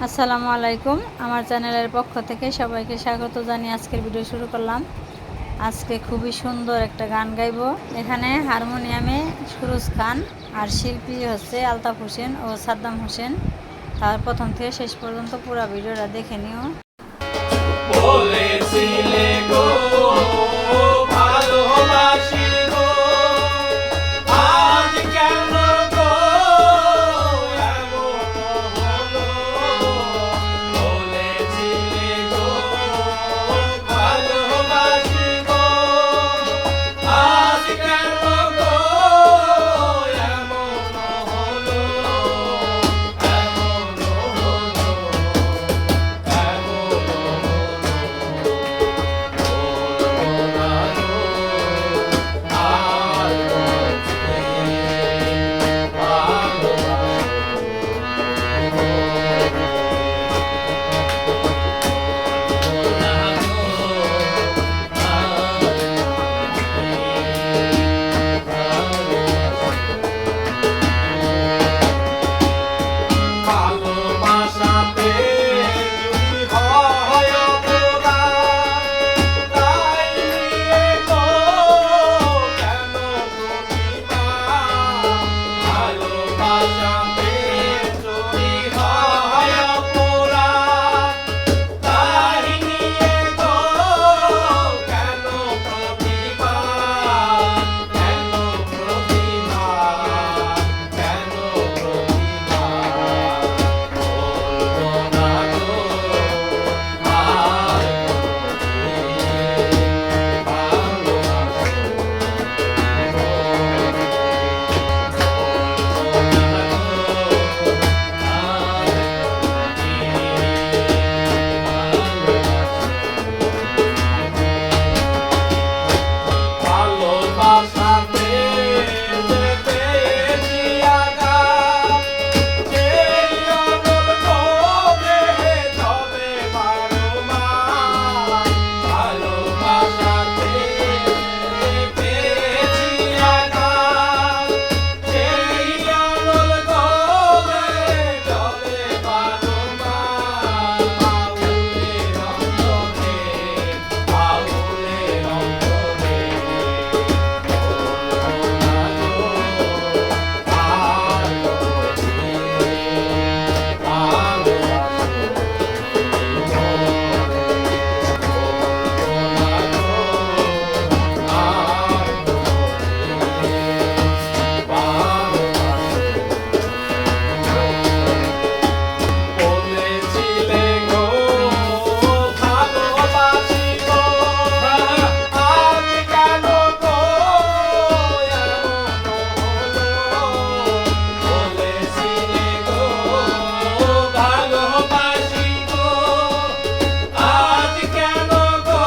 আসসালামু আলাইকুম। আমার চ্যানেলের পক্ষ থেকে সবাইকে স্বাগত জানিয়ে আজকের ভিডিও শুরু করলাম। আজকে খুবই সুন্দর একটা গান গাইব। এখানে হারমোনিয়ামে সুরজ খান আর শিল্পী হচ্ছে আলতাফ হোসেন ও সাদ্দাম হোসেন। তার প্রথম থেকে শেষ পর্যন্ত পুরো ভিডিওটা দেখে নিও। বলেছিলে গো ভালোবাসি গো, আজ কেন গো এমন হলো। বলেছিলে গো ভালোবাসি গো, আজ কেন গো এমন হলো। এমন হলো, এমন ভালোবাসাতে যদি হয় অপরাধ, তাই নিয়ে গো কেন প্রতিবাদ। ভালোবাসাতে যদি হয় অপরাধ, তাই নিয়ে গো কেন প্রতিবাদ। কেন প্রতিবাদ, কেন প্রতিবাদ। ভালোবাসাতে যে পেয়েছি আঘাত, সেই অনল ক্ষোভে চলে বারো মাস। ভালোবাসাতে যে পেয়েছি আঘাত, সেই অনল ক্ষোভে চলে বারো মাস। বাউলের অন্তরে, বাউলের অন্তরে বলেছিলে গো ভালোবাসি গো, আজ কেন গো এমন হলো। বলেছিলে গো ভালোবাসি গো, আজ কেন গো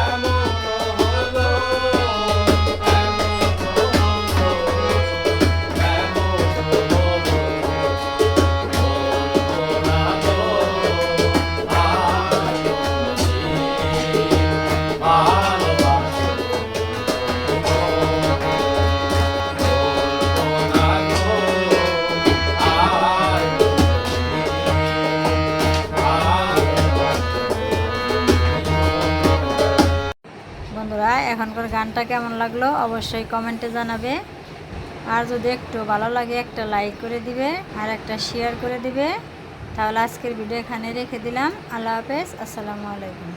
এমন হলো। বন্ধুরা, এখনকার গানটা কেমন লাগলো অবশ্যই কমেন্টে জানাবে। আর যদি একটু ভালো লাগে একটা লাইক করে দিবে আর একটা শেয়ার করে দিবে। তাহলে আজকের ভিডিও এখানে রেখে দিলাম। আল্লাহ হাফেজ, আসসালামু আলাইকুম।